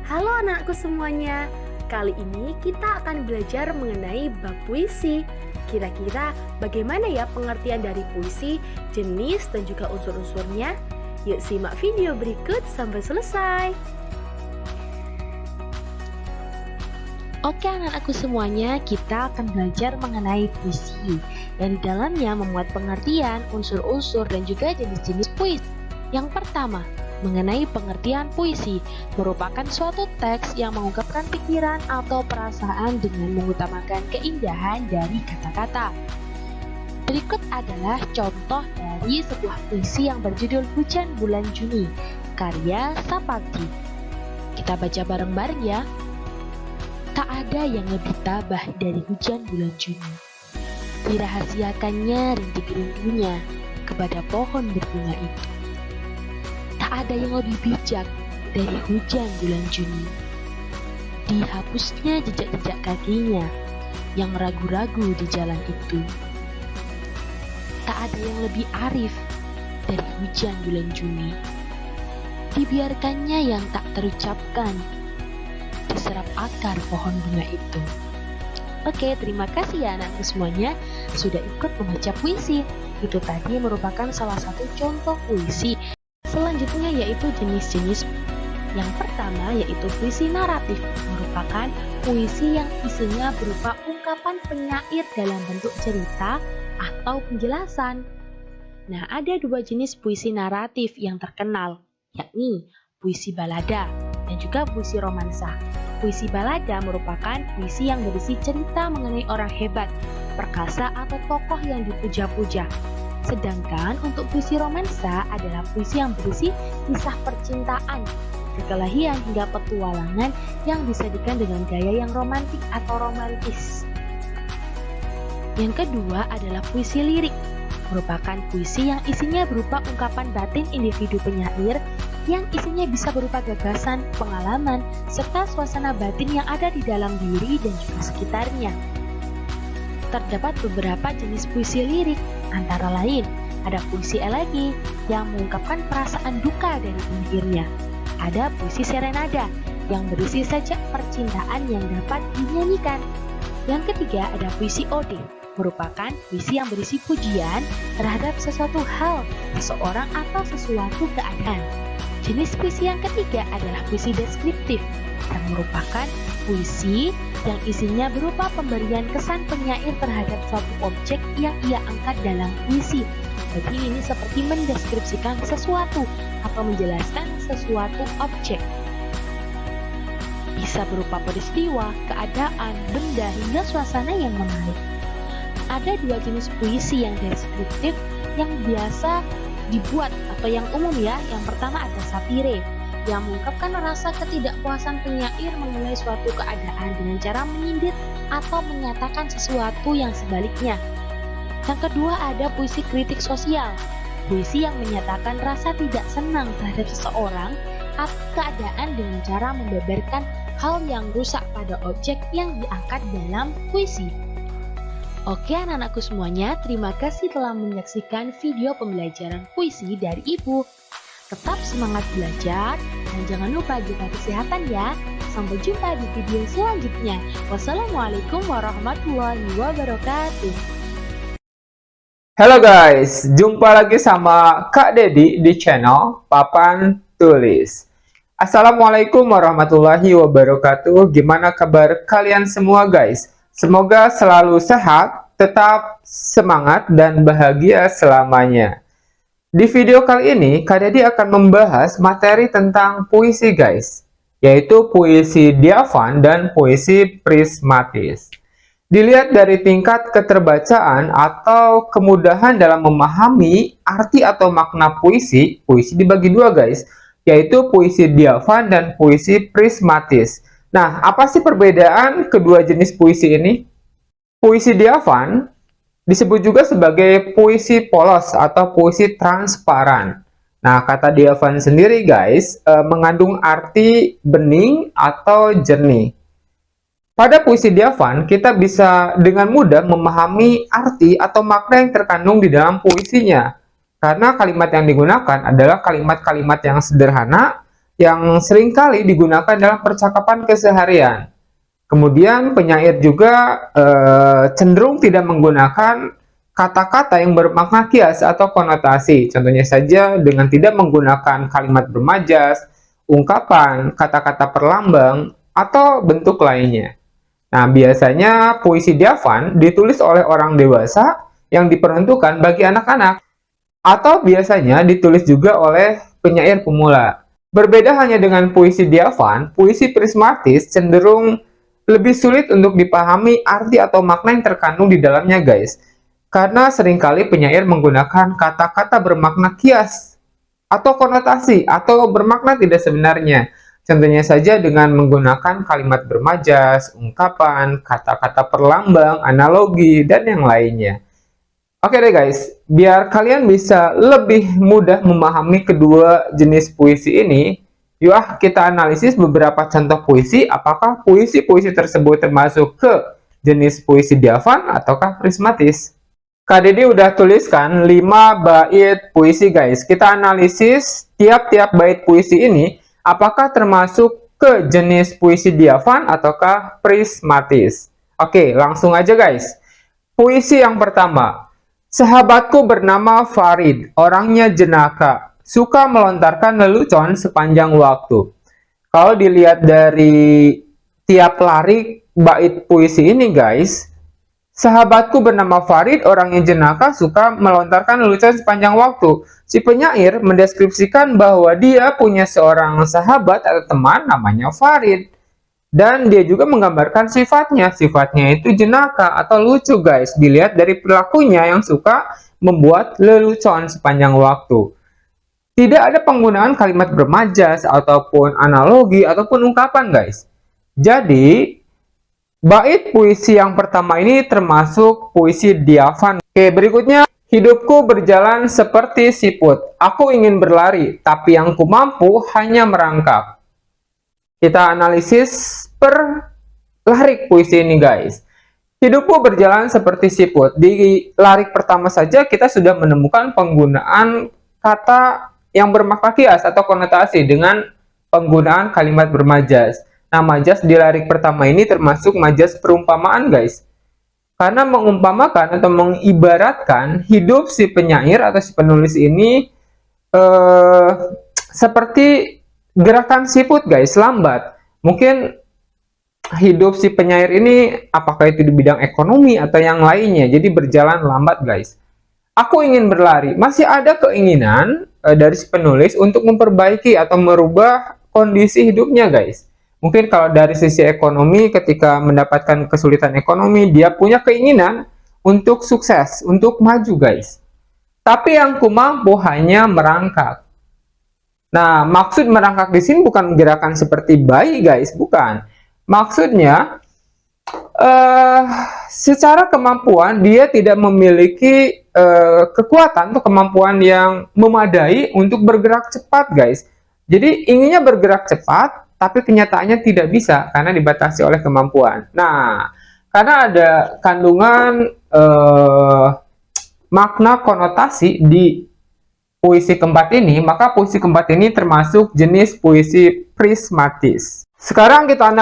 Halo anakku semuanya, kali ini kita akan belajar mengenai bab puisi. Kira-kira bagaimana ya pengertian dari puisi, jenis dan juga unsur-unsurnya? Yuk simak video berikut sampai selesai. Oke anak-anakku semuanya, kita akan belajar mengenai puisi yang di dalamnya memuat pengertian, unsur-unsur dan juga jenis-jenis puisi. Yang pertama, mengenai pengertian puisi merupakan suatu teks yang mengungkapkan pikiran atau perasaan dengan mengutamakan keindahan dari kata-kata. Berikut adalah contoh dari sebuah puisi yang berjudul Hujan Bulan Juni, karya Sapardi. Kita baca bareng-bareng ya. Tak ada yang lebih tabah dari hujan bulan Juni. Dirahasiakannya rintik-rindunya kepada pohon berbunga itu. Tak ada yang lebih bijak dari hujan bulan Juni. Dihapusnya jejak-jejak kakinya yang ragu-ragu di jalan itu. Tak ada yang lebih arif dari hujan bulan Juni. Dibiarkannya yang tak terucapkan diserap akar pohon bunga itu. Oke, terima kasih ya anakku semuanya sudah ikut membaca puisi. Itu tadi merupakan salah satu contoh puisi. Selanjutnya yaitu jenis-jenis. Yang pertama yaitu puisi naratif, merupakan puisi yang isinya berupa ungkapan penyair dalam bentuk cerita atau penjelasan. Nah, ada dua jenis puisi naratif yang terkenal, yakni puisi balada dan juga puisi romansa. Puisi balada merupakan puisi yang berisi cerita mengenai orang hebat, perkasa atau tokoh yang dipuja-puja. Sedangkan untuk puisi romansa adalah puisi yang berisi kisah percintaan, kekelahian hingga petualangan yang disajikan dengan gaya yang romantik atau romantis. Yang kedua adalah puisi lirik, merupakan puisi yang isinya berupa ungkapan batin individu penyair yang isinya bisa berupa gagasan, pengalaman, serta suasana batin yang ada di dalam diri dan juga sekitarnya. Terdapat beberapa jenis puisi lirik, antara lain ada puisi elegi yang mengungkapkan perasaan duka dari penyairnya. Ada puisi serenada yang berisi sajak percintaan yang dapat dinyanyikan. Yang ketiga ada puisi ode, merupakan puisi yang berisi pujian terhadap sesuatu hal, seseorang atau sesuatu keadaan. Jenis puisi yang ketiga adalah puisi deskriptif, yang merupakan puisi yang isinya berupa pemberian kesan penyair terhadap suatu objek yang ia angkat dalam puisi. Jadi ini seperti mendeskripsikan sesuatu atau menjelaskan sesuatu objek. Bisa berupa peristiwa, keadaan, benda, hingga suasana yang menarik. Ada dua jenis puisi yang deskriptif yang biasa dibuat atau yang umum ya. Yang pertama ada satire yang mengungkapkan rasa ketidakpuasan penyair mengenai suatu keadaan dengan cara menyindir atau menyatakan sesuatu yang sebaliknya. Yang kedua ada puisi kritik sosial, puisi yang menyatakan rasa tidak senang terhadap seseorang atau keadaan dengan cara membeberkan hal yang rusak pada objek yang diangkat dalam puisi. Oke anak-anakku semuanya, terima kasih telah menyaksikan video pembelajaran puisi dari Ibu. Tetap semangat belajar dan jangan lupa jaga kesehatan ya. Sampai jumpa di video selanjutnya. Wassalamualaikum warahmatullahi wabarakatuh. Halo guys, jumpa lagi sama Kak Dedi di channel Papan Tulis. Assalamualaikum warahmatullahi wabarakatuh. Gimana kabar kalian semua guys? Semoga selalu sehat, tetap semangat, dan bahagia selamanya. Di video kali ini, Kak Dedi akan membahas materi tentang puisi guys, yaitu puisi diafan dan puisi prismatis. Dilihat dari tingkat keterbacaan atau kemudahan dalam memahami arti atau makna puisi, puisi dibagi dua guys, yaitu puisi diafan dan puisi prismatis. Nah, apa sih perbedaan kedua jenis puisi ini? Puisi diafan disebut juga sebagai puisi polos atau puisi transparan. Nah, kata diafan sendiri guys, mengandung arti bening atau jernih. Pada puisi diafan, kita bisa dengan mudah memahami arti atau makna yang terkandung di dalam puisinya. Karena kalimat yang digunakan adalah kalimat-kalimat yang sederhana yang seringkali digunakan dalam percakapan keseharian. Kemudian penyair juga cenderung tidak menggunakan kata-kata yang bermakna kias atau konotasi. Contohnya saja dengan tidak menggunakan kalimat bermajas, ungkapan, kata-kata perlambang, atau bentuk lainnya. Nah, biasanya puisi Dyavan ditulis oleh orang dewasa yang diperuntukkan bagi anak-anak, atau biasanya ditulis juga oleh penyair pemula. Berbeda hanya dengan puisi Dyavan, puisi prismatis cenderung lebih sulit untuk dipahami arti atau makna yang terkandung di dalamnya, guys. Karena seringkali penyair menggunakan kata-kata bermakna kias atau konotasi atau bermakna tidak sebenarnya. Contohnya saja dengan menggunakan kalimat bermajas, ungkapan, kata-kata perlambang, analogi, dan yang lainnya. Oke deh guys, biar kalian bisa lebih mudah memahami kedua jenis puisi ini, yuk kita analisis beberapa contoh puisi, apakah puisi-puisi tersebut termasuk ke jenis puisi Dyavan ataukah prismatis. Kak Dede udah tuliskan 5 bait puisi guys. Kita analisis tiap-tiap bait puisi ini, apakah termasuk ke jenis puisi Dyavan ataukah prismatis. Oke, langsung aja guys. Puisi yang pertama. Sahabatku bernama Farid, orangnya jenaka, suka melontarkan lelucon sepanjang waktu. Kalau dilihat dari tiap larik bait puisi ini guys, sahabatku bernama Farid, orangnya jenaka, suka melontarkan lelucon sepanjang waktu. Si penyair mendeskripsikan bahwa dia punya seorang sahabat atau teman namanya Farid. Dan dia juga menggambarkan sifatnya. Sifatnya itu jenaka atau lucu guys. Dilihat dari perilakunya yang suka membuat lelucon sepanjang waktu. Tidak ada penggunaan kalimat bermajas ataupun analogi ataupun ungkapan guys. Jadi bait puisi yang pertama ini termasuk puisi Dyavan. Oke, berikutnya. Hidupku berjalan seperti siput. Aku ingin berlari, tapi yang ku mampu hanya merangkak. Kita analisis per larik puisi ini guys. Hidupku berjalan seperti siput. Di larik pertama saja kita sudah menemukan penggunaan kata yang bermakna kias atau konotasi dengan penggunaan kalimat bermajas. Nah, majas di larik pertama ini termasuk majas perumpamaan guys. Karena mengumpamakan atau mengibaratkan hidup si penyair atau si penulis ini seperti gerakan siput guys, lambat. Mungkin hidup si penyair ini apakah itu di bidang ekonomi atau yang lainnya, jadi berjalan lambat guys. Aku ingin berlari, masih ada keinginan dari si penulis untuk memperbaiki atau merubah kondisi hidupnya guys. Mungkin kalau dari sisi ekonomi, ketika mendapatkan kesulitan ekonomi, dia punya keinginan untuk sukses, untuk maju guys. Tapi yang ku mampu hanya merangkak. Nah, maksud merangkak di sini bukan gerakan seperti bayi guys, bukan. Maksudnya, secara kemampuan dia tidak memiliki kekuatan atau kemampuan yang memadai untuk bergerak cepat guys. Jadi inginnya bergerak cepat, tapi kenyataannya tidak bisa karena dibatasi oleh kemampuan. Nah, karena ada kandungan makna konotasi di puisi keempat ini, maka puisi keempat ini termasuk jenis puisi prismatis. Sekarang kita analisis